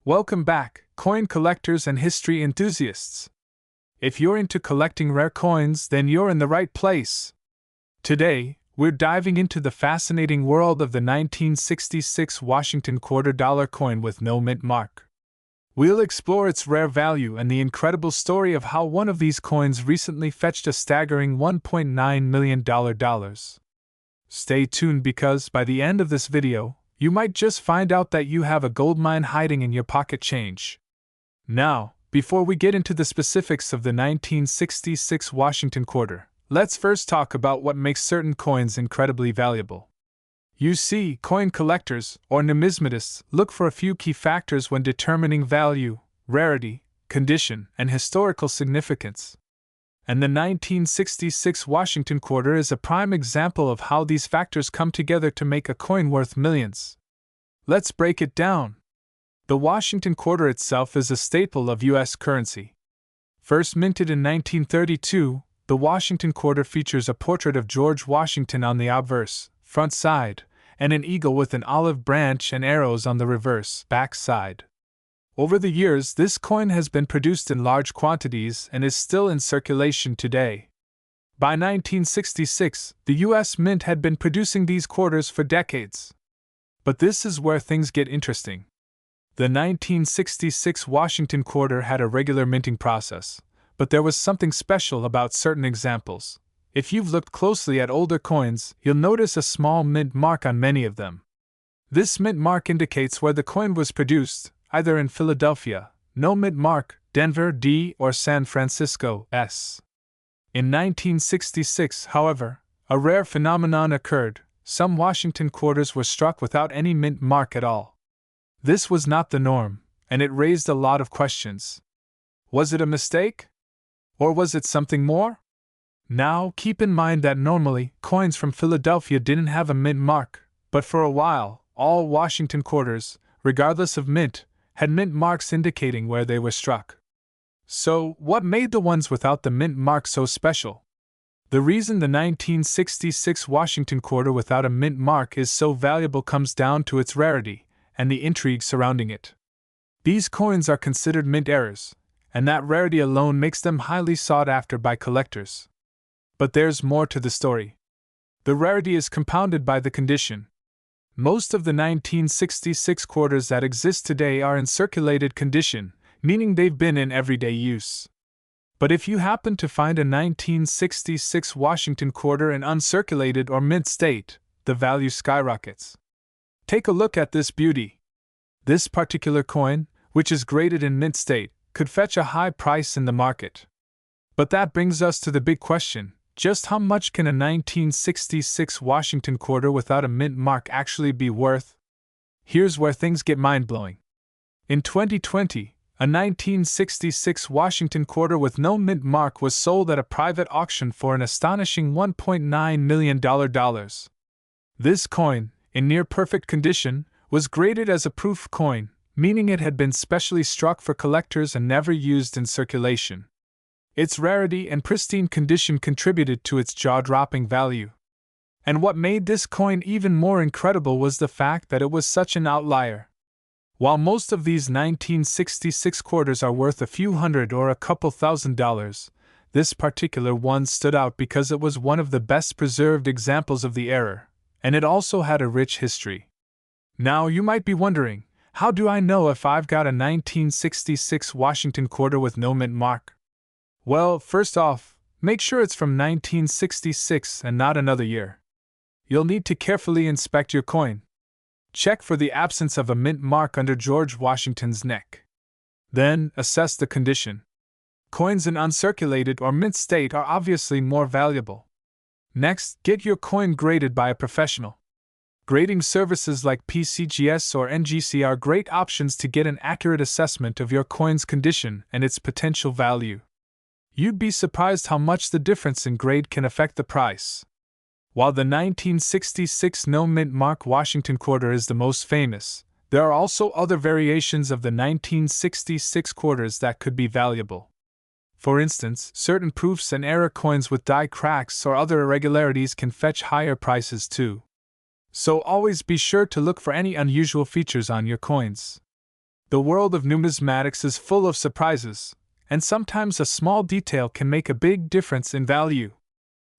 Welcome back, coin collectors and history enthusiasts. If you're into collecting rare coins, then you're in the right place. Today, we're diving into the fascinating world of the 1966 Washington $quarter coin with no mint mark. We'll explore its rare value and the incredible story of how one of these coins recently fetched a staggering $1.9 million. Stay tuned because by the end of this video, you might just find out that you have a goldmine hiding in your pocket change. Now, before we get into the specifics of the 1966 Washington quarter, let's first talk about what makes certain coins incredibly valuable. You see, coin collectors, or numismatists, look for a few key factors when determining value, rarity, condition, and historical significance. And the 1966 Washington quarter is a prime example of how these factors come together to make a coin worth millions. Let's break it down. The Washington quarter itself is a staple of U.S. currency. First minted in 1932, the Washington quarter features a portrait of George Washington on the obverse, front side, and an eagle with an olive branch and arrows on the reverse, back side. Over the years, this coin has been produced in large quantities and is still in circulation today. By 1966, the U.S. Mint had been producing these quarters for decades. But this is where things get interesting. The 1966 Washington quarter had a regular minting process, but there was something special about certain examples. If you've looked closely at older coins, you'll notice a small mint mark on many of them. This mint mark indicates where the coin was produced, either in Philadelphia, no mint mark, Denver, D, or San Francisco, S. In 1966, however, a rare phenomenon occurred. Some Washington quarters were struck without any mint mark at all. This was not the norm, and it raised a lot of questions. Was it a mistake? Or was it something more? Now, keep in mind that normally, coins from Philadelphia didn't have a mint mark, but for a while, all Washington quarters, regardless of mint, had mint marks indicating where they were struck. So, what made the ones without the mint mark so special? The reason the 1966 Washington quarter without a mint mark is so valuable comes down to its rarity and the intrigue surrounding it. These coins are considered mint errors, and that rarity alone makes them highly sought after by collectors. But there's more to the story. The rarity is compounded by the condition. Most of the 1966 quarters that exist today are in circulated condition, meaning they've been in everyday use. But if you happen to find a 1966 Washington quarter in uncirculated or mint state, the value skyrockets. Take a look at this beauty. This particular coin, which is graded in mint state, could fetch a high price in the market. But that brings us to the big question. Just how much can a 1966 Washington quarter without a mint mark actually be worth? Here's where things get mind-blowing. In 2020, a 1966 Washington quarter with no mint mark was sold at a private auction for an astonishing $1.9 million. This coin, in near-perfect condition, was graded as a proof coin, meaning it had been specially struck for collectors and never used in circulation. Its rarity and pristine condition contributed to its jaw-dropping value. And what made this coin even more incredible was the fact that it was such an outlier. While most of these 1966 quarters are worth a few hundred or a couple $1,000s, this particular one stood out because it was one of the best preserved examples of the era, and it also had a rich history. Now you might be wondering, how do I know if I've got a 1966 Washington quarter with no mint mark? Well, first off, make sure it's from 1966 and not another year. You'll need to carefully inspect your coin. Check for the absence of a mint mark under George Washington's neck. Then, assess the condition. Coins in uncirculated or mint state are obviously more valuable. Next, get your coin graded by a professional. Grading services like PCGS or NGC are great options to get an accurate assessment of your coin's condition and its potential value. You'd be surprised how much the difference in grade can affect the price. While the 1966 no mint mark Washington quarter is the most famous, there are also other variations of the 1966 quarters that could be valuable. For instance, certain proofs and error coins with die cracks or other irregularities can fetch higher prices too. So always be sure to look for any unusual features on your coins. The world of numismatics is full of surprises, and sometimes a small detail can make a big difference in value.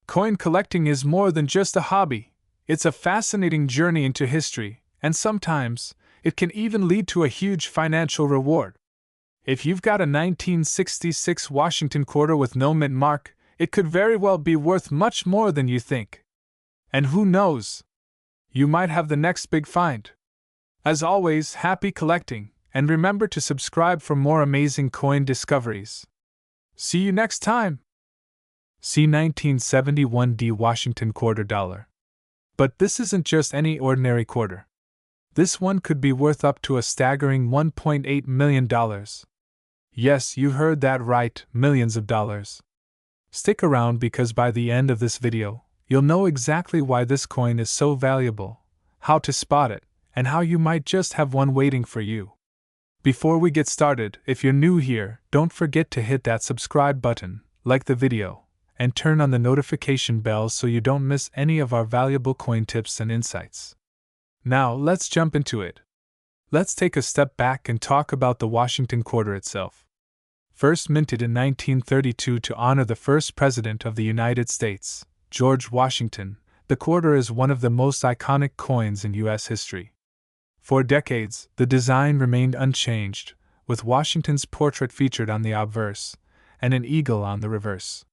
Coin collecting is more than just a hobby, it's a fascinating journey into history, and sometimes, it can even lead to a huge financial reward. If you've got a 1966 Washington quarter with no mint mark, it could very well be worth much more than you think. And who knows? You might have the next big find. As always, happy collecting, and remember to subscribe for more amazing coin discoveries. See you next time! See 1971 D Washington quarter dollar. But this isn't just any ordinary quarter. This one could be worth up to a staggering $1.8 million. Yes, you heard that right, millions of dollars. Stick around because by the end of this video, you'll know exactly why this coin is so valuable, how to spot it, and how you might just have one waiting for you. Before we get started, if you're new here, don't forget to hit that subscribe button, like the video, and turn on the notification bell so you don't miss any of our valuable coin tips and insights. Now, let's jump into it. Let's take a step back and talk about the Washington quarter itself. First minted in 1932 to honor the first president of the United States, George Washington, the quarter is one of the most iconic coins in U.S. history. For decades, the design remained unchanged, with Washington's portrait featured on the obverse and an eagle on the reverse.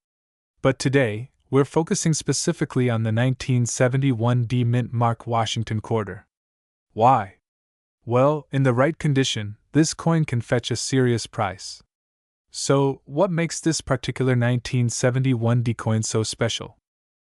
But today, we're focusing specifically on the 1971 D mint mark Washington quarter. Why? Well, in the right condition, this coin can fetch a serious price. So, what makes this particular 1971 D coin so special?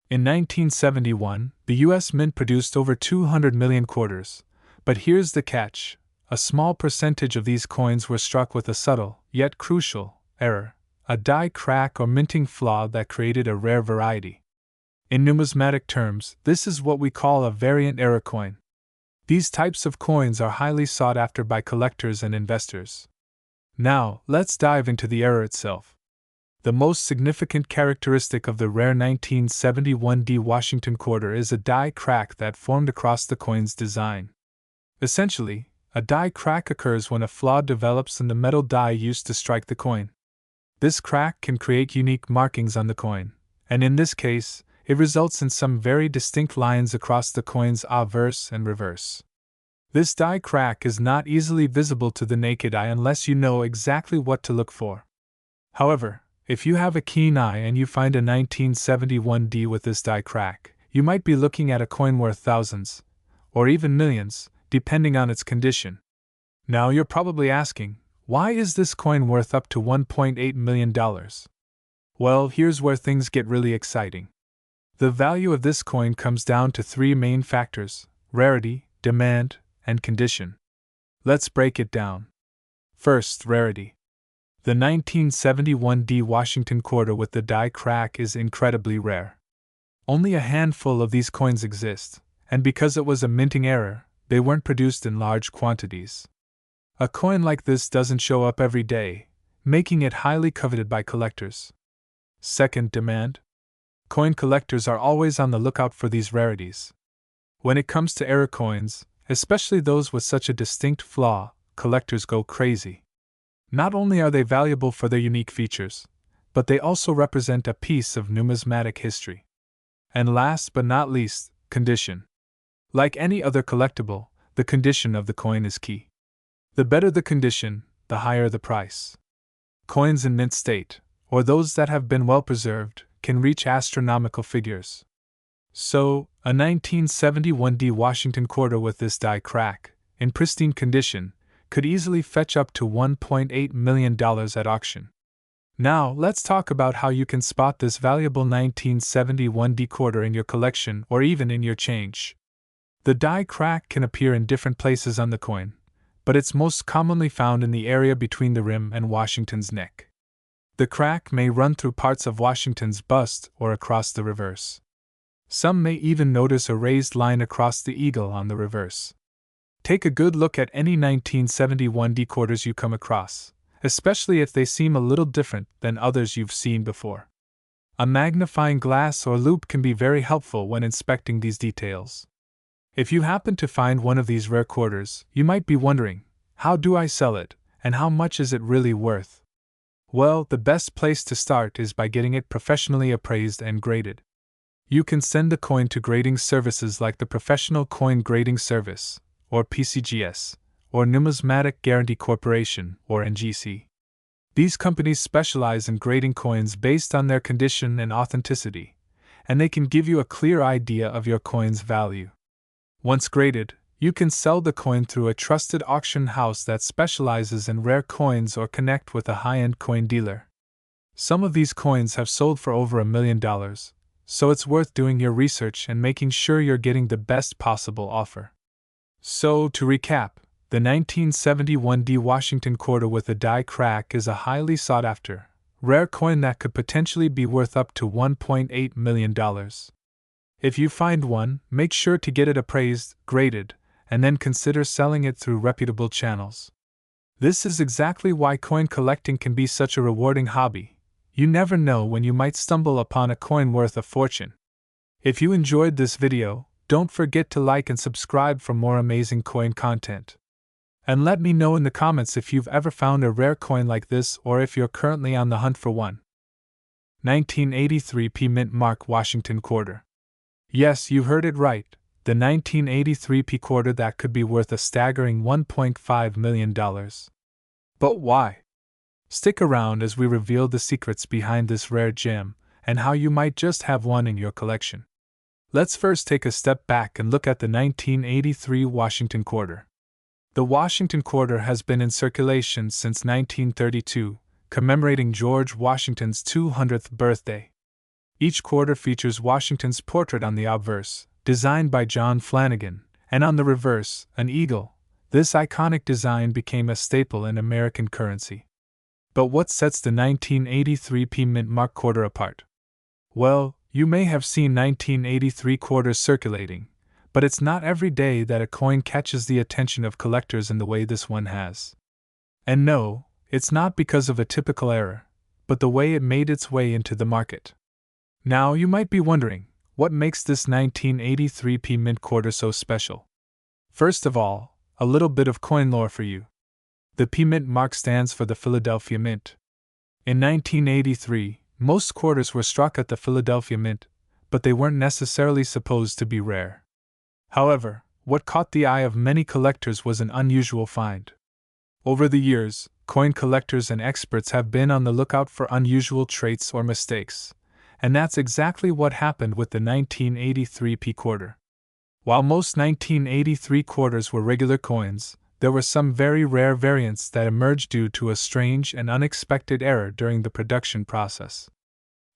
In 1971, the U.S. Mint produced over 200 million quarters, but here's the catch: a small percentage of these coins were struck with a subtle, yet crucial, error, a die crack or minting flaw that created a rare variety. In numismatic terms, this is what we call a variant error coin. These types of coins are highly sought after by collectors and investors. Now, let's dive into the error itself. The most significant characteristic of the rare 1971 D Washington quarter is a die crack that formed across the coin's design. Essentially, a die crack occurs when a flaw develops in the metal die used to strike the coin. This crack can create unique markings on the coin, and in this case, it results in some very distinct lines across the coin's obverse and reverse. This die crack is not easily visible to the naked eye unless you know exactly what to look for. However, if you have a keen eye and you find a 1971 D with this die crack, you might be looking at a coin worth thousands, or even millions, depending on its condition. Now you're probably asking, why is this coin worth up to $1.8 million? Well, here's where things get really exciting. The value of this coin comes down to three main factors: rarity, demand, and condition. Let's break it down. First, rarity. The 1971 D Washington quarter with the die crack is incredibly rare. Only a handful of these coins exist, and because it was a minting error, they weren't produced in large quantities. A coin like this doesn't show up every day, making it highly coveted by collectors. Second, demand. Coin collectors are always on the lookout for these rarities. When it comes to error coins, especially those with such a distinct flaw, collectors go crazy. Not only are they valuable for their unique features, but they also represent a piece of numismatic history. And last but not least, condition. Like any other collectible, the condition of the coin is key. The better the condition, the higher the price. Coins in mint state, or those that have been well preserved, can reach astronomical figures. So, a 1971 D Washington quarter with this die crack, in pristine condition, could easily fetch up to $1.8 million at auction. Now, let's talk about how you can spot this valuable 1971 D quarter in your collection or even in your change. The die crack can appear in different places on the coin, but it's most commonly found in the area between the rim and Washington's neck. The crack may run through parts of Washington's bust or across the reverse. Some may even notice a raised line across the eagle on the reverse. Take a good look at any 1971 D quarters you come across, especially if they seem a little different than others you've seen before. A magnifying glass or loupe can be very helpful when inspecting these details. If you happen to find one of these rare quarters, you might be wondering, How do I sell it, and how much is it really worth? Well, the best place to start is by getting it professionally appraised and graded. You can send the coin to grading services like the Professional Coin Grading Service, or PCGS, or Numismatic Guarantee Corporation, or NGC. These companies specialize in grading coins based on their condition and authenticity, and they can give you a clear idea of your coin's value. Once graded, you can sell the coin through a trusted auction house that specializes in rare coins or connect with a high-end coin dealer. Some of these coins have sold for over $1 million, so it's worth doing your research and making sure you're getting the best possible offer. So, to recap, the 1971 D Washington quarter with a die crack is a highly sought-after, rare coin that could potentially be worth up to $1.8 million. If you find one, make sure to get it appraised, graded, and then consider selling it through reputable channels. This is exactly why coin collecting can be such a rewarding hobby. You never know when you might stumble upon a coin worth a fortune. If you enjoyed this video, don't forget to like and subscribe for more amazing coin content. And let me know in the comments if you've ever found a rare coin like this or if you're currently on the hunt for one. 1983 P Mint Mark Washington Quarter. Yes, you heard it right, the 1983 P quarter that could be worth a staggering $1.5 million. But why? Stick around as we reveal the secrets behind this rare gem and how you might just have one in your collection. Let's first take a step back and look at the 1983 Washington Quarter. The Washington Quarter has been in circulation since 1932, commemorating George Washington's 200th birthday. Each quarter features Washington's portrait on the obverse, designed by John Flanagan, and on the reverse, an eagle. This iconic design became a staple in American currency. But what sets the 1983 P Mint Mark quarter apart? Well, you may have seen 1983 quarters circulating, but it's not every day that a coin catches the attention of collectors in the way this one has. And no, it's not because of a typical error, but the way it made its way into the market. Now you might be wondering, what makes this 1983 P Mint quarter so special? First of all, a little bit of coin lore for you. The P Mint mark stands for the Philadelphia Mint. In 1983, most quarters were struck at the Philadelphia Mint, but they weren't necessarily supposed to be rare. However, what caught the eye of many collectors was an unusual find. Over the years, coin collectors and experts have been on the lookout for unusual traits or mistakes, and that's exactly what happened with the 1983 P quarter. While most 1983 quarters were regular coins, there were some very rare variants that emerged due to a strange and unexpected error during the production process.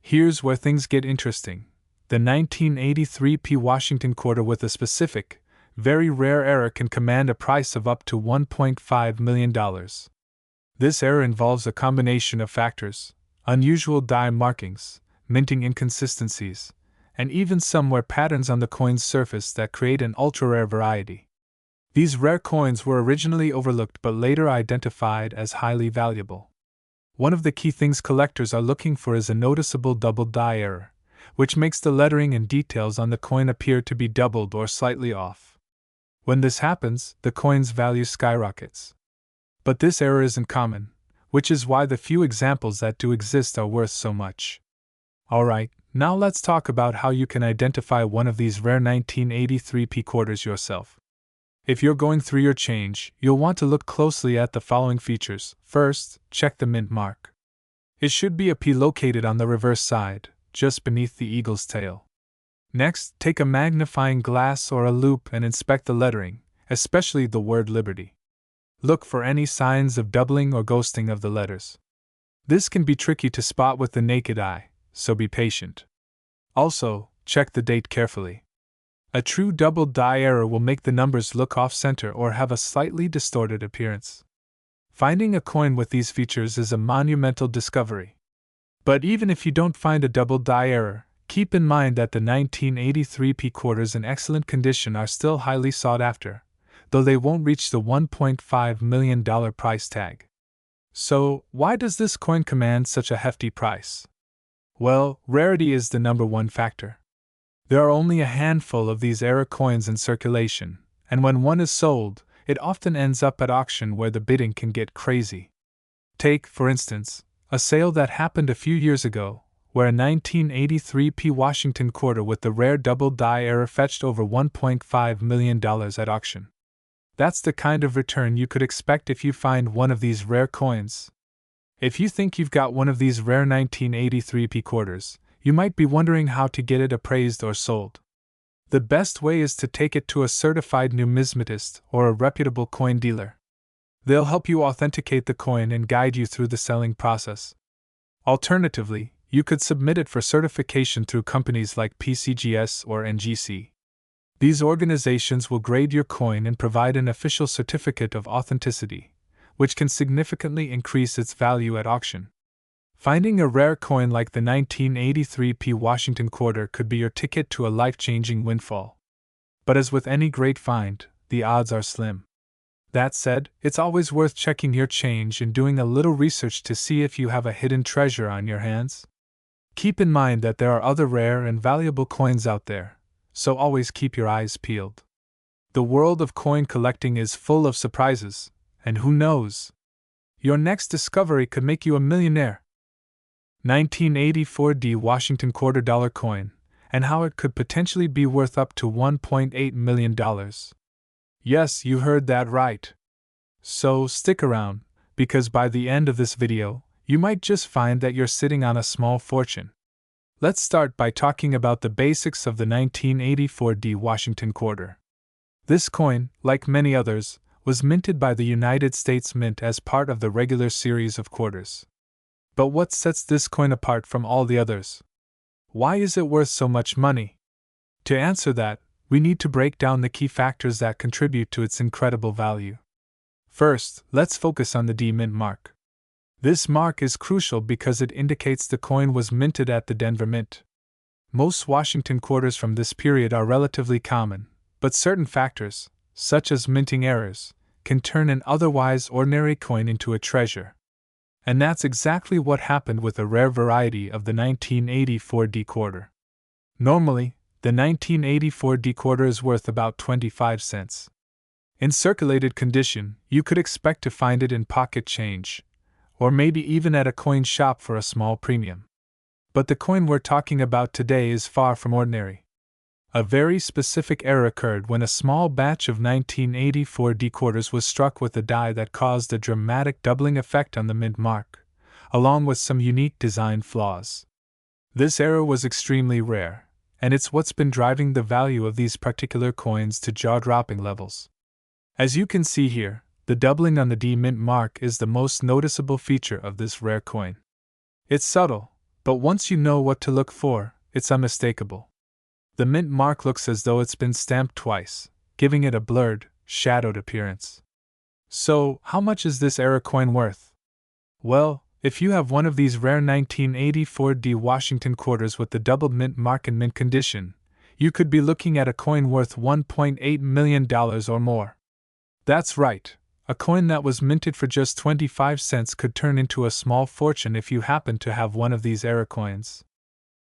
Here's where things get interesting. The 1983 P Washington quarter with a specific, very rare error can command a price of up to $1.5 million. This error involves a combination of factors: unusual die markings, minting inconsistencies, and even some wear patterns on the coin's surface that create an ultra-rare variety. These rare coins were originally overlooked but later identified as highly valuable. One of the key things collectors are looking for is a noticeable double die error, which makes the lettering and details on the coin appear to be doubled or slightly off. When this happens, the coin's value skyrockets. But this error isn't common, which is why the few examples that do exist are worth so much. Alright, now let's talk about how you can identify one of these rare 1983 P quarters yourself. If you're going through your change, you'll want to look closely at the following features. First, check the mint mark. It should be a P located on the reverse side, just beneath the eagle's tail. Next, take a magnifying glass or a loupe and inspect the lettering, especially the word Liberty. Look for any signs of doubling or ghosting of the letters. This can be tricky to spot with the naked eye, so be patient. Also, check the date carefully. A true double die error will make the numbers look off-center or have a slightly distorted appearance. Finding a coin with these features is a monumental discovery. But even if you don't find a double die error, keep in mind that the 1983 P quarters in excellent condition are still highly sought after, though they won't reach the $1.5 million price tag. So, why does this coin command such a hefty price? Well, rarity is the number one factor. There are only a handful of these error coins in circulation, and when one is sold, it often ends up at auction where the bidding can get crazy. Take, for instance, a sale that happened a few years ago, where a 1983 P Washington quarter with the rare double die era fetched over $1.5 million at auction. That's the kind of return you could expect if you find one of these rare coins. If you think you've got one of these rare 1983 P quarters, you might be wondering how to get it appraised or sold. The best way is to take it to a certified numismatist or a reputable coin dealer. They'll help you authenticate the coin and guide you through the selling process. Alternatively, you could submit it for certification through companies like PCGS or NGC. These organizations will grade your coin and provide an official certificate of authenticity, which can significantly increase its value at auction. Finding a rare coin like the 1983 P Washington quarter could be your ticket to a life-changing windfall. But as with any great find, the odds are slim. That said, it's always worth checking your change and doing a little research to see if you have a hidden treasure on your hands. Keep in mind that there are other rare and valuable coins out there, so always keep your eyes peeled. The world of coin collecting is full of surprises, and who knows? Your next discovery could make you a millionaire. 1984 D Washington quarter dollar coin, and how it could potentially be worth up to $1.8 million. Yes, you heard that right. So stick around, because by the end of this video, you might just find that you're sitting on a small fortune. Let's start by talking about the basics of the 1984 D Washington quarter. This coin, like many others, was minted by the United States Mint as part of the regular series of quarters. But what sets this coin apart from all the others? Why is it worth so much money? To answer that, we need to break down the key factors that contribute to its incredible value. First, let's focus on the D Mint mark. This mark is crucial because it indicates the coin was minted at the Denver Mint. Most Washington quarters from this period are relatively common, but certain factors, such as minting errors, can turn an otherwise ordinary coin into a treasure. And that's exactly what happened with a rare variety of the 1984 D quarter. Normally, the 1984 D quarter is worth about 25 cents. In circulated condition, you could expect to find it in pocket change, or maybe even at a coin shop for a small premium. But the coin we're talking about today is far from ordinary. A very specific error occurred when a small batch of 1984 D quarters was struck with a die that caused a dramatic doubling effect on the mint mark, along with some unique design flaws. This error was extremely rare, and it's what's been driving the value of these particular coins to jaw-dropping levels. As you can see here, the doubling on the D Mint mark is the most noticeable feature of this rare coin. It's subtle, but once you know what to look for, it's unmistakable. The mint mark looks as though it's been stamped twice, giving it a blurred, shadowed appearance. So, how much is this error coin worth? Well, if you have one of these rare 1984 D Washington quarters with the double mint mark in mint condition, you could be looking at a coin worth $1.8 million or more. That's right, a coin that was minted for just 25 cents could turn into a small fortune if you happen to have one of these error coins.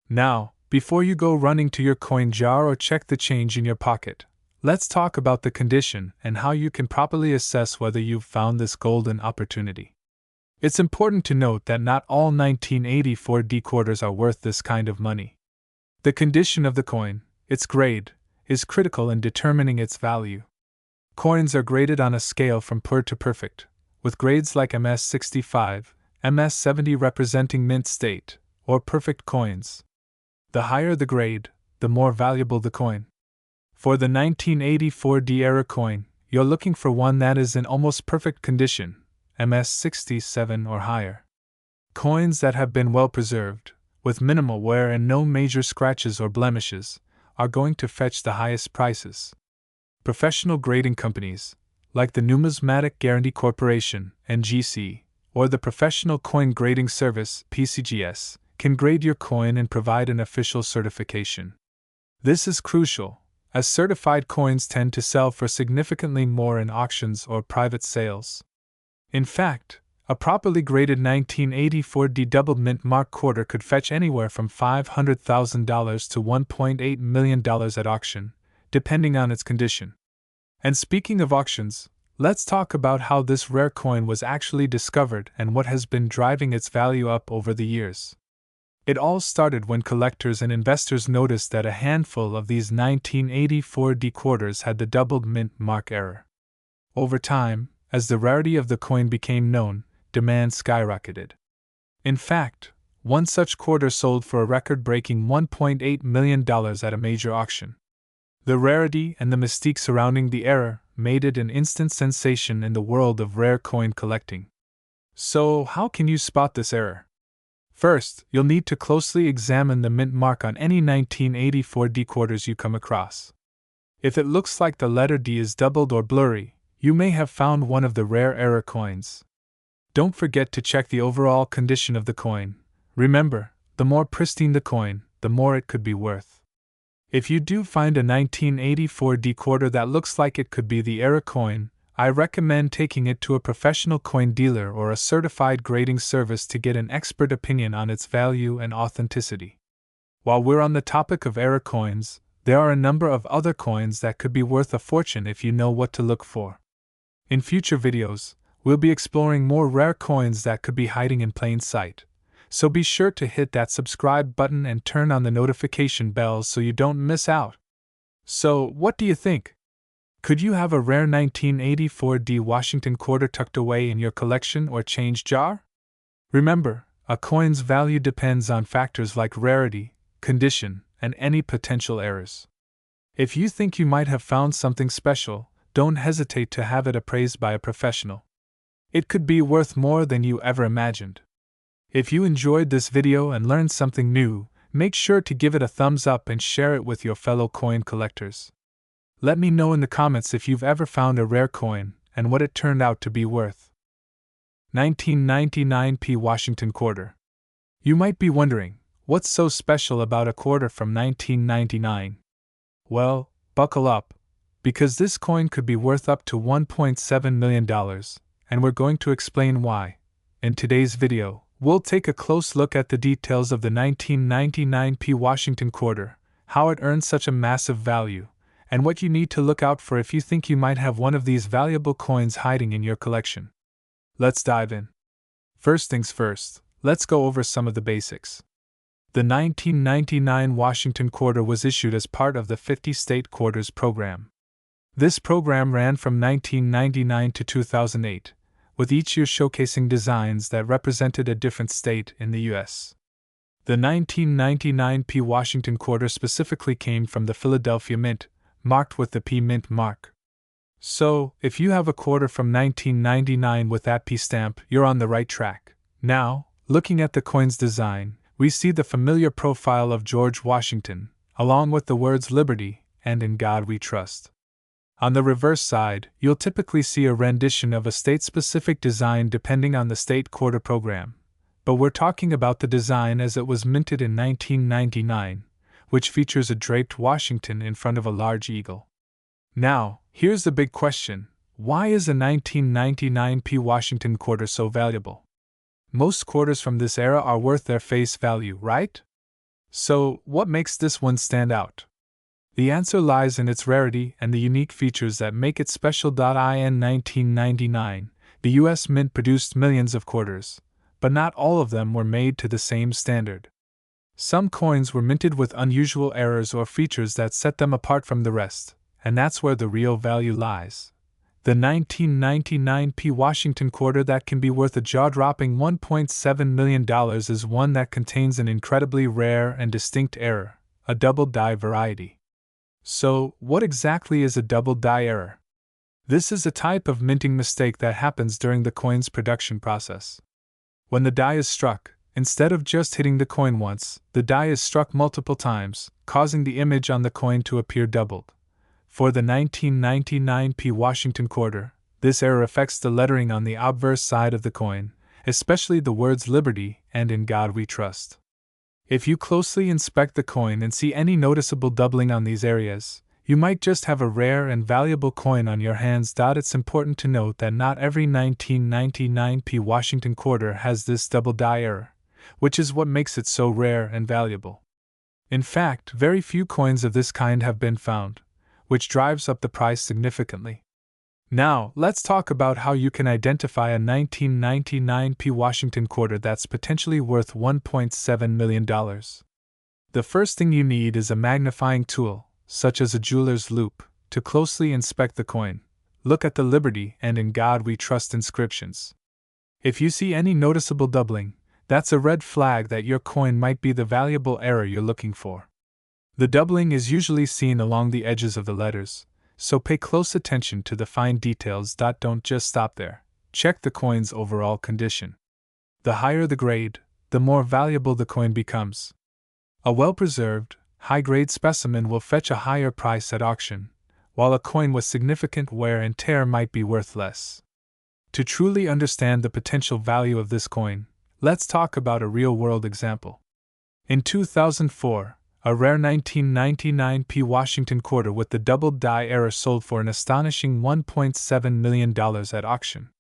Now, before you go running to your coin jar or check the change in your pocket, let's talk about the condition and how you can properly assess whether you've found this golden opportunity. It's important to note that not all 1984 D quarters are worth this kind of money. The condition of the coin, its grade, is critical in determining its value. Coins are graded on a scale from poor to perfect, with grades like MS65, MS70 representing mint state, or perfect coins. The higher the grade, the more valuable the coin. For the 1984 D era coin, you're looking for one that is in almost perfect condition, MS67 or higher. Coins that have been well preserved, with minimal wear and no major scratches or blemishes, are going to fetch the highest prices. Professional grading companies, like the Numismatic Guarantee Corporation, NGC, or the Professional Coin Grading Service, PCGS, can grade your coin and provide an official certification. This is crucial, as certified coins tend to sell for significantly more in auctions or private sales. In fact, a properly graded 1984 D double mint mark quarter could fetch anywhere from $500,000 to $1.8 million at auction, depending on its condition. And speaking of auctions, Let's talk about how this rare coin was actually discovered and what has been driving its value up over the years. It all started when collectors and investors noticed that a handful of these 1984 D quarters had the doubled mint mark error. Over time, as the rarity of the coin became known, demand skyrocketed. In fact, one such quarter sold for a record-breaking $1.8 million at a major auction. The rarity and the mystique surrounding the error made it an instant sensation in the world of rare coin collecting. So, how can you spot this error? First, you'll need to closely examine the mint mark on any 1984 D quarters you come across. If it looks like the letter D is doubled or blurry, you may have found one of the rare error coins. Don't forget to check the overall condition of the coin. Remember, the more pristine the coin, the more it could be worth. If you do find a 1984 D quarter that looks like it could be the error coin, I recommend taking it to a professional coin dealer or a certified grading service to get an expert opinion on its value and authenticity. While we're on the topic of error coins, there are a number of other coins that could be worth a fortune if you know what to look for. In future videos, we'll be exploring more rare coins that could be hiding in plain sight, so be sure to hit that subscribe button and turn on the notification bells so you don't miss out. So, what do you think? Could you have a rare 1984 D Washington quarter tucked away in your collection or change jar? Remember, a coin's value depends on factors like rarity, condition, and any potential errors. If you think you might have found something special, don't hesitate to have it appraised by a professional. It could be worth more than you ever imagined. If you enjoyed this video and learned something new, make sure to give it a thumbs up and share it with your fellow coin collectors. Let me know in the comments if you've ever found a rare coin and what it turned out to be worth. 1999 P Washington quarter. You might be wondering, what's so special about a quarter from 1999? Well, buckle up, because this coin could be worth up to $1.7 million, and we're going to explain why. In today's video, we'll take a close look at the details of the 1999 P Washington quarter, how it earned such a massive value, and what you need to look out for if you think you might have one of these valuable coins hiding in your collection. Let's dive in. First things first, let's go over some of the basics. The 1999 Washington quarter was issued as part of the 50 State Quarters program. This program ran from 1999 to 2008, with each year showcasing designs that represented a different state in the U.S. The 1999 P Washington quarter specifically came from the Philadelphia Mint, marked with the P Mint mark. So, if you have a quarter from 1999 with that P stamp, you're on the right track. Now, looking at the coin's design, we see the familiar profile of George Washington, along with the words Liberty and In God We Trust. On the reverse side, you'll typically see a rendition of a state-specific design depending on the state quarter program, but we're talking about the design as it was minted in 1999, which features a draped Washington in front of a large eagle. Now, here's the big question: why is a 1999 P Washington quarter so valuable? Most quarters from this era are worth their face value, right? So, what makes this one stand out? The answer lies in its rarity and the unique features that make it special. In 1999, the U.S. Mint produced millions of quarters, but not all of them were made to the same standard. Some coins were minted with unusual errors or features that set them apart from the rest, and that's where the real value lies. The 1999 P Washington quarter that can be worth a jaw-dropping $1.7 million is one that contains an incredibly rare and distinct error, a double die variety. So, what exactly is a double die error? This is a type of minting mistake that happens during the coin's production process. When the die is struck, instead of just hitting the coin once, the die is struck multiple times, causing the image on the coin to appear doubled. For the 1999 P Washington quarter, this error affects the lettering on the obverse side of the coin, especially the words Liberty and In God We Trust. If you closely inspect the coin and see any noticeable doubling on these areas, you might just have a rare and valuable coin on your hands. It's important to note that not every 1999 P Washington quarter has this double die error, which is what makes it so rare and valuable. In fact, very few coins of this kind have been found, which drives up the price significantly. Now, let's talk about how you can identify a 1999p Washington quarter that's potentially worth $1.7 million. The first thing you need is a magnifying tool, such as a jeweler's loupe, to closely inspect the coin. Look at the Liberty and In God We Trust inscriptions. If you see any noticeable doubling, that's a red flag that your coin might be the valuable error you're looking for. The doubling is usually seen along the edges of the letters, so pay close attention to the fine details. Don't just stop there. Check the coin's overall condition. The higher the grade, the more valuable the coin becomes. A well-preserved, high-grade specimen will fetch a higher price at auction, while a coin with significant wear and tear might be worth less. To truly understand the potential value of this coin, let's talk about a real-world example. In 2004, a rare 1999p Washington quarter with the double die error sold for an astonishing $1.7 million at auction.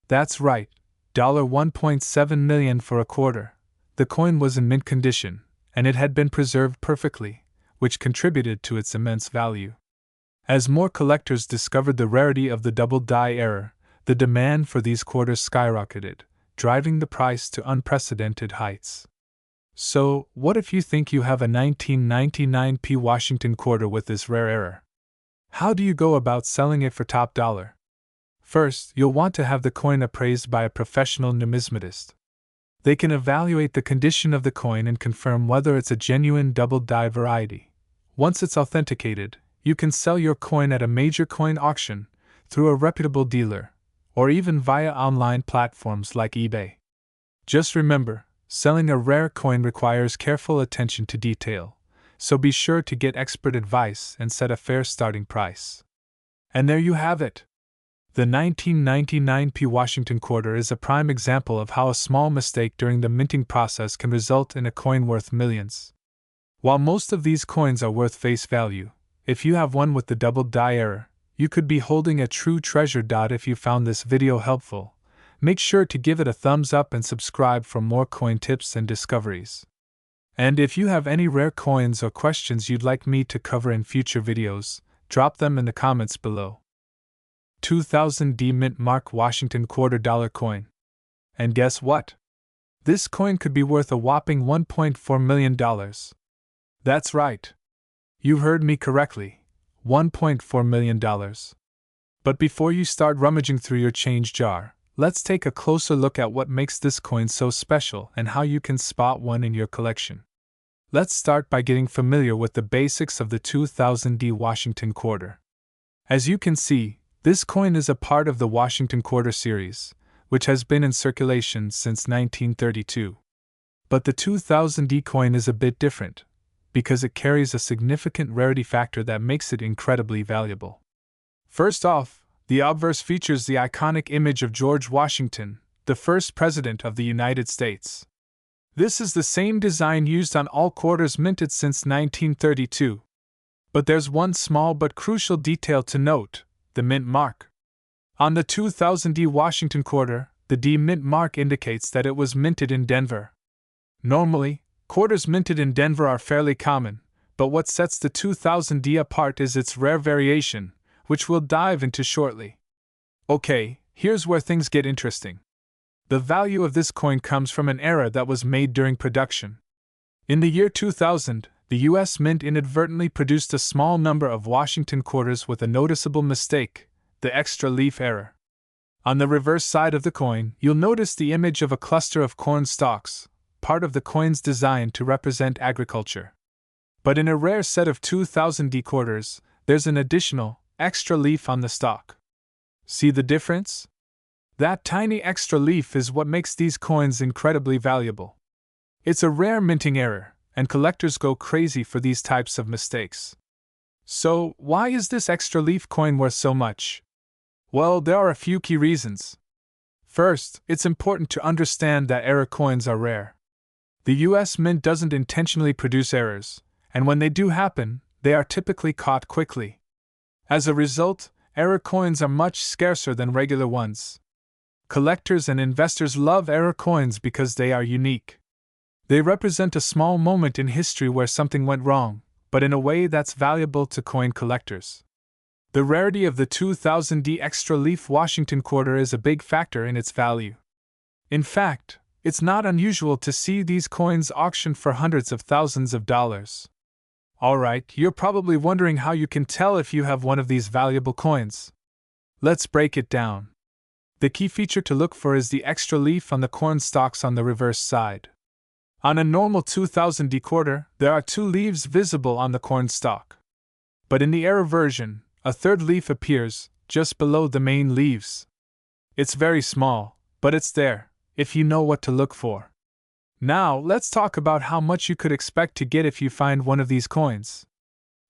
That's right, $1.7 million for a quarter. The coin was in mint condition, and it had been preserved perfectly, which contributed to its immense value. As more collectors discovered the rarity of the double die error, the demand for these quarters skyrocketed, driving the price to unprecedented heights. So, what if you think you have a 1999p Washington quarter with this rare error? How do you go about selling it for top dollar? First, you'll want to have the coin appraised by a professional numismatist. They can evaluate the condition of the coin and confirm whether it's a genuine double die variety. Once it's authenticated, you can sell your coin at a major coin auction, through a reputable dealer, or even via online platforms like eBay. Just remember, selling a rare coin requires careful attention to detail, so be sure to get expert advice and set a fair starting price. And there you have it. The 1999p Washington quarter is a prime example of how a small mistake during the minting process can result in a coin worth millions. While most of these coins are worth face value, if you have one with the double die error, you could be holding a true treasure. If you found this video helpful, make sure to give it a thumbs up and subscribe for more coin tips and discoveries. And if you have any rare coins or questions you'd like me to cover in future videos, drop them in the comments below. 2000D Mint Mark Washington quarter dollar coin. And guess what? This coin could be worth a whopping $1.4 million. That's right. You heard me correctly, $1.4 million. But before you start rummaging through your change jar, let's take a closer look at what makes this coin so special and how you can spot one in your collection. Let's start by getting familiar with the basics of the 2000D Washington quarter. As you can see, this coin is a part of the Washington quarter series, which has been in circulation since 1932. But the 2000D coin is a bit different, because it carries a significant rarity factor that makes it incredibly valuable. First off, the obverse features the iconic image of George Washington, the first president of the United States. This is the same design used on all quarters minted since 1932. But there's one small but crucial detail to note: the mint mark. On the 2000D Washington quarter, the D mint mark indicates that it was minted in Denver. Normally, quarters minted in Denver are fairly common, but what sets the 2000D apart is its rare variation, which we'll dive into shortly. Okay, here's where things get interesting. The value of this coin comes from an error that was made during production. In the year 2000, the U.S. Mint inadvertently produced a small number of Washington quarters with a noticeable mistake: the extra leaf error. On the reverse side of the coin, you'll notice the image of a cluster of corn stalks, part of the coin's design to represent agriculture. But in a rare set of 2000D quarters, there's an additional, extra leaf on the stalk. See the difference? That tiny extra leaf is what makes these coins incredibly valuable. It's a rare minting error, and collectors go crazy for these types of mistakes. So, why is this extra leaf coin worth so much? Well, there are a few key reasons. First, it's important to understand that error coins are rare. The US Mint doesn't intentionally produce errors, and when they do happen, they are typically caught quickly. As a result, error coins are much scarcer than regular ones. Collectors and investors love error coins because they are unique. They represent a small moment in history where something went wrong, but in a way that's valuable to coin collectors. The rarity of the 2000D extra leaf Washington quarter is a big factor in its value. In fact, it's not unusual to see these coins auctioned for hundreds of thousands of dollars. Alright, you're probably wondering how you can tell if you have one of these valuable coins. Let's break it down. The key feature to look for is the extra leaf on the coin stalks on the reverse side. On a normal 2000D quarter, there are 2 leaves visible on the coin stalk. But in the error version, a third leaf appears, just below the main leaves. It's very small, but it's there, if you know what to look for. Now, let's talk about how much you could expect to get if you find one of these coins.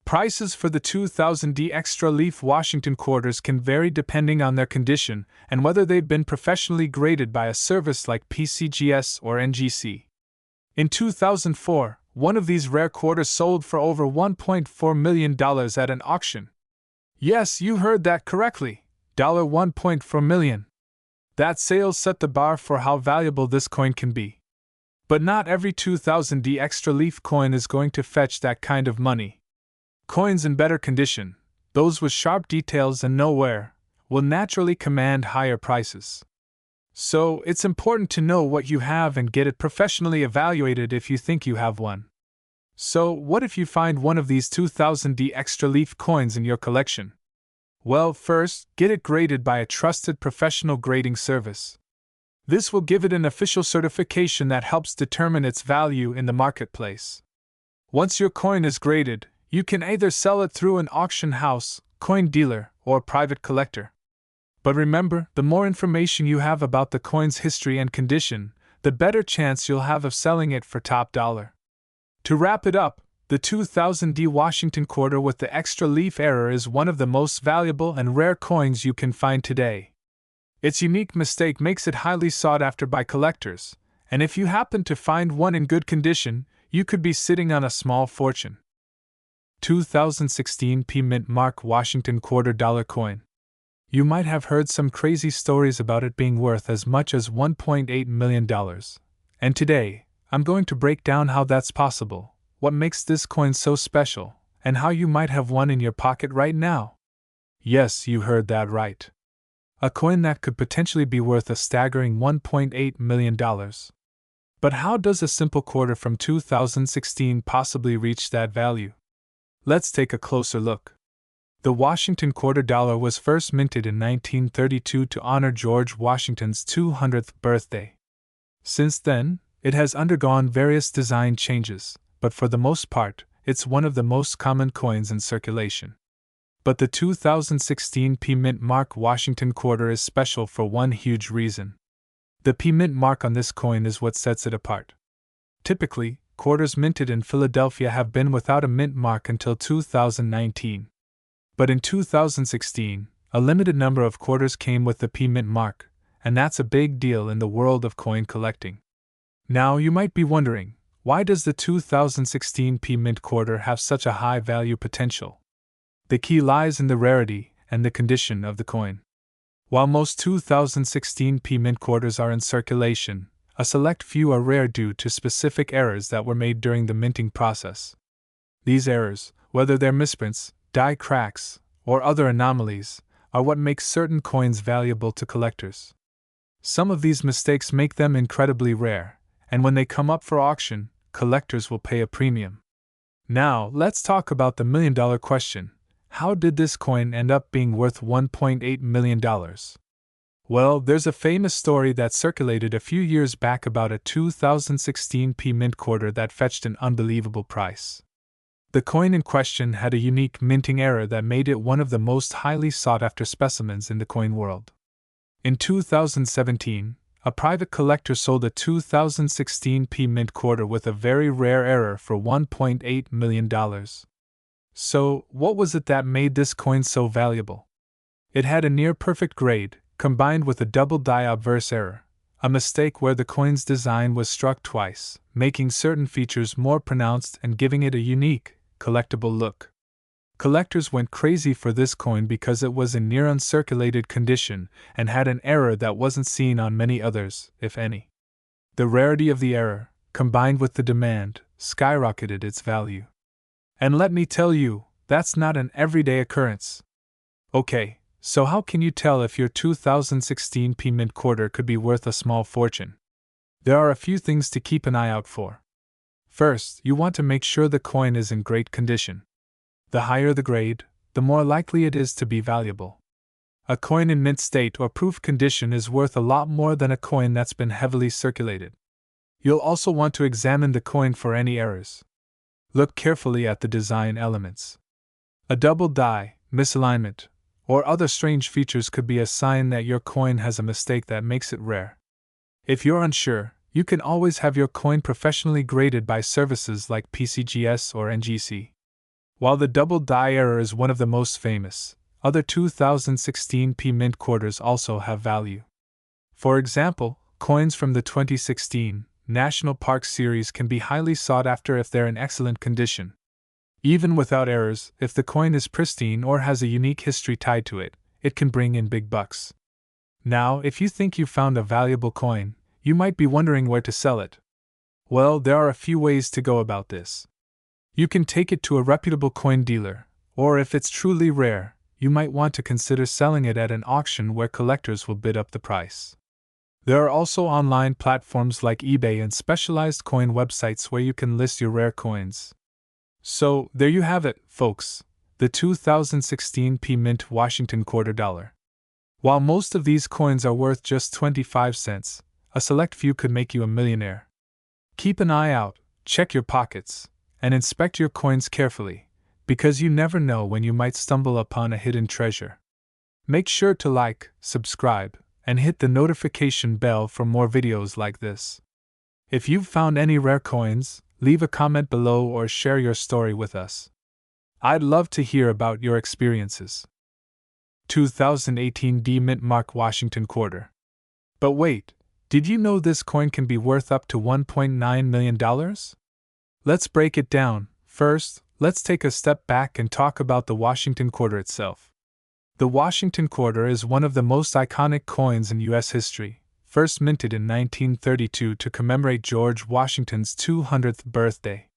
Prices for the 2000D extra leaf Washington quarters can vary depending on their condition and whether they've been professionally graded by a service like PCGS or NGC. In 2004, one of these rare quarters sold for over $1.4 million at an auction. Yes, you heard that correctly, $1.4 million. That sale set the bar for how valuable this coin can be. But not every 2000D extra leaf coin is going to fetch that kind of money. Coins in better condition, those with sharp details and no wear, will naturally command higher prices. So, it's important to know what you have and get it professionally evaluated if you think you have one. So, what if you find one of these 2000D extra leaf coins in your collection? Well, first, get it graded by a trusted professional grading service. This will give it an official certification that helps determine its value in the marketplace. Once your coin is graded, you can either sell it through an auction house, coin dealer, or private collector. But remember, the more information you have about the coin's history and condition, the better chance you'll have of selling it for top dollar. To wrap it up, the 2000D Washington quarter with the extra leaf error is one of the most valuable and rare coins you can find today. Its unique mistake makes it highly sought after by collectors, and if you happen to find one in good condition, you could be sitting on a small fortune. 2016 P Mint Mark Washington Quarter Dollar Coin. You might have heard some crazy stories about it being worth as much as $1.8 million. And today, I'm going to break down how that's possible, what makes this coin so special, and how you might have one in your pocket right now. Yes, you heard that right. A coin that could potentially be worth a staggering $1.8 million. But how does a simple quarter from 2016 possibly reach that value? Let's take a closer look. The Washington quarter dollar was first minted in 1932 to honor George Washington's 200th birthday. Since then, it has undergone various design changes, but for the most part, it's one of the most common coins in circulation. But the 2016 P Mint Mark Washington quarter is special for one huge reason. The P Mint mark on this coin is what sets it apart. Typically, quarters minted in Philadelphia have been without a mint mark until 2019. But in 2016, a limited number of quarters came with the P Mint mark, and that's a big deal in the world of coin collecting. Now you might be wondering, why does the 2016 P Mint quarter have such a high value potential? The key lies in the rarity and the condition of the coin. While most 2016 P Mint quarters are in circulation, a select few are rare due to specific errors that were made during the minting process. These errors, whether they're misprints, die cracks, or other anomalies, are what makes certain coins valuable to collectors. Some of these mistakes make them incredibly rare, and when they come up for auction, collectors will pay a premium. Now, let's talk about the million-dollar question. How did this coin end up being worth $1.8 million? Well, there's a famous story that circulated a few years back about a 2016 P Mint quarter that fetched an unbelievable price. The coin in question had a unique minting error that made it one of the most highly sought-after specimens in the coin world. In 2017, a private collector sold a 2016 P Mint quarter with a very rare error for $1.8 million. So, what was it that made this coin so valuable? It had a near-perfect grade, combined with a double die obverse error, a mistake where the coin's design was struck twice, making certain features more pronounced and giving it a unique, collectible look. Collectors went crazy for this coin because it was in near uncirculated condition and had an error that wasn't seen on many others, if any. The rarity of the error, combined with the demand, skyrocketed its value. And let me tell you, that's not an everyday occurrence. Okay, so how can you tell if your 2016 P Mint quarter could be worth a small fortune? There are a few things to keep an eye out for. First, you want to make sure the coin is in great condition. The higher the grade, the more likely it is to be valuable. A coin in mint state or proof condition is worth a lot more than a coin that's been heavily circulated. You'll also want to examine the coin for any errors. Look carefully at the design elements. A double die, misalignment, or other strange features could be a sign that your coin has a mistake that makes it rare. If you're unsure, you can always have your coin professionally graded by services like PCGS or NGC. While the double die error is one of the most famous, other 2016 P Mint quarters also have value. For example, coins from the 2016 National Park series can be highly sought after if they're in excellent condition. Even without errors, if the coin is pristine or has a unique history tied to it, it can bring in big bucks. Now, if you think you found a valuable coin, you might be wondering where to sell it. Well, there are a few ways to go about this. You can take it to a reputable coin dealer, or if it's truly rare, you might want to consider selling it at an auction where collectors will bid up the price. There are also online platforms like eBay and specialized coin websites where you can list your rare coins. So, there you have it, folks, the 2016 P Mint Washington quarter dollar. While most of these coins are worth just 25 cents, a select few could make you a millionaire. Keep an eye out, check your pockets, and inspect your coins carefully, because you never know when you might stumble upon a hidden treasure. Make sure to like, subscribe, and hit the notification bell for more videos like this. If you've found any rare coins, leave a comment below or share your story with us. I'd love to hear about your experiences. 2018 D Mint Mark Washington quarter. But wait, did you know this coin can be worth up to $1.9 million? Let's break it down. First, let's take a step back and talk about the Washington quarter itself. The Washington quarter is one of the most iconic coins in U.S. history, first minted in 1932 to commemorate George Washington's 200th birthday.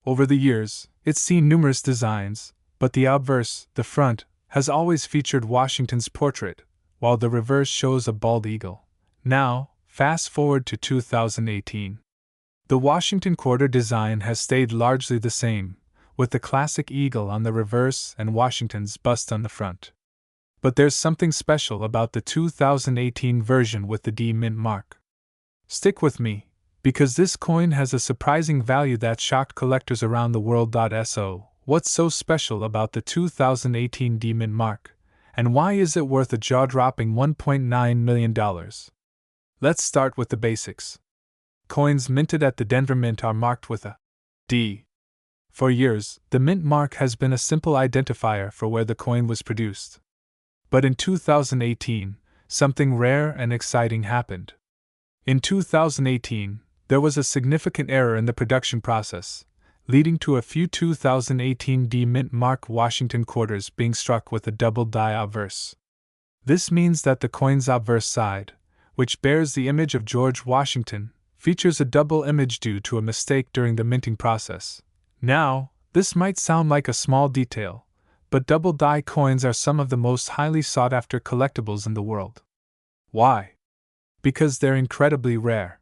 Over the years, it's seen numerous designs, but the obverse, the front, has always featured Washington's portrait, while the reverse shows a bald eagle. Now, fast forward to 2018. The Washington quarter design has stayed largely the same, with the classic eagle on the reverse and Washington's bust on the front. But there's something special about the 2018 version with the D Mint mark. Stick with me, because this coin has a surprising value that shocked collectors around the world. So, what's so special about the 2018 D Mint mark, and why is it worth a jaw-dropping $1.9 million? Let's start with the basics. Coins minted at the Denver Mint are marked with a D. For years, the Mint mark has been a simple identifier for where the coin was produced. But in 2018, something rare and exciting happened. In 2018, there was a significant error in the production process, leading to a few 2018 D Mint mark Washington quarters being struck with a double die obverse. This means that the coin's obverse side, which bears the image of George Washington, features a double image due to a mistake during the minting process. Now, this might sound like a small detail, but double die coins are some of the most highly sought after collectibles in the world. Why? Because they're incredibly rare.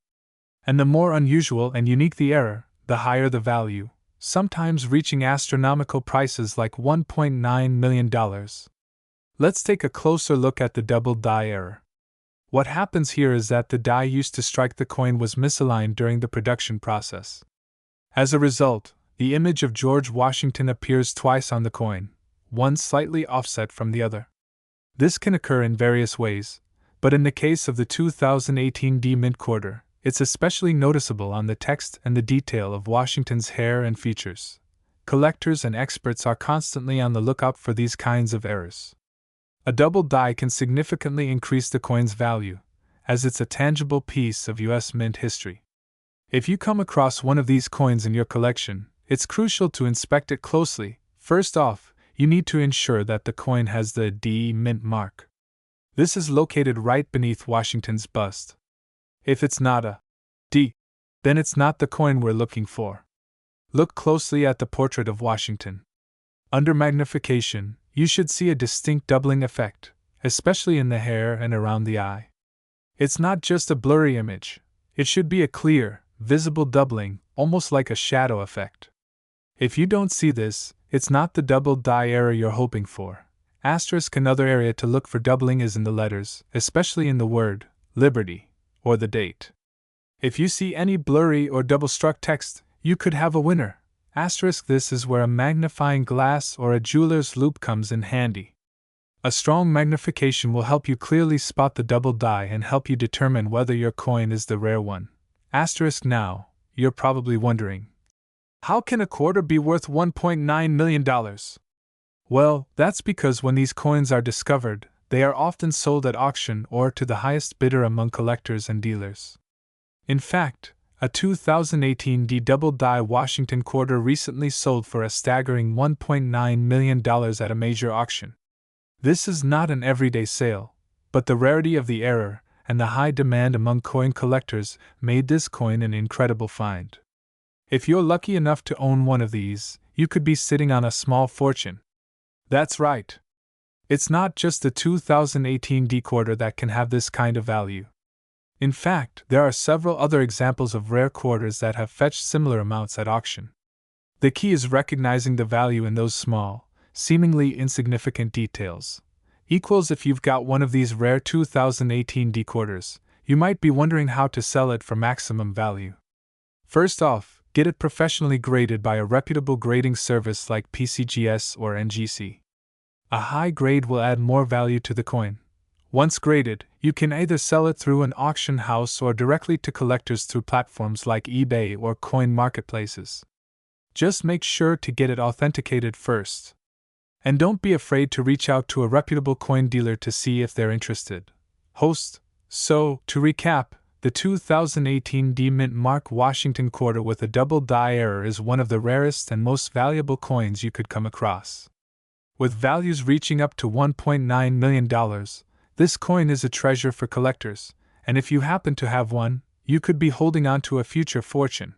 And the more unusual and unique the error, the higher the value, sometimes reaching astronomical prices like $1.9 million. Let's take a closer look at the double die error. What happens here is that the die used to strike the coin was misaligned during the production process. As a result, the image of George Washington appears twice on the coin, one slightly offset from the other. This can occur in various ways, but in the case of the 2018 D Mint quarter, it's especially noticeable on the text and the detail of Washington's hair and features. Collectors and experts are constantly on the lookout for these kinds of errors. A double die can significantly increase the coin's value, as it's a tangible piece of U.S. mint history. If you come across one of these coins in your collection, it's crucial to inspect it closely. First off, you need to ensure that the coin has the D Mint mark. This is located right beneath Washington's bust. If it's not a D, then it's not the coin we're looking for. Look closely at the portrait of Washington. Under magnification, you should see a distinct doubling effect, especially in the hair and around the eye. It's not just a blurry image, it should be a clear, visible doubling, almost like a shadow effect. If you don't see this, it's not the double dye error you're hoping for. Another area to look for doubling is in the letters, especially in the word Liberty or the date. If you see any blurry or double-struck text, you could have a winner. This is where a magnifying glass or a jeweler's loupe comes in handy. A strong magnification will help you clearly spot the double dye and help you determine whether your coin is the rare one. Now, you're probably wondering, how can a quarter be worth $1.9 million? Well, that's because when these coins are discovered, they are often sold at auction or to the highest bidder among collectors and dealers. In fact, a 2018 double-die Washington quarter recently sold for a staggering $1.9 million at a major auction. This is not an everyday sale, but the rarity of the error and the high demand among coin collectors made this coin an incredible find. If you're lucky enough to own one of these, you could be sitting on a small fortune. That's right. It's not just the 2018 quarter that can have this kind of value. In fact, there are several other examples of rare quarters that have fetched similar amounts at auction. The key is recognizing the value in those small, seemingly insignificant details. If you've got one of these rare 2018 quarters, you might be wondering how to sell it for maximum value. First off, get it professionally graded by a reputable grading service like PCGS or NGC. A high grade will add more value to the coin. Once graded, you can either sell it through an auction house or directly to collectors through platforms like eBay or coin marketplaces. Just make sure to get it authenticated first. And don't be afraid to reach out to a reputable coin dealer to see if they're interested. So, to recap, the 2018 Mint Mark Washington quarter with a double die error is one of the rarest and most valuable coins you could come across. With values reaching up to $1.9 million, this coin is a treasure for collectors, and if you happen to have one, you could be holding on to a future fortune.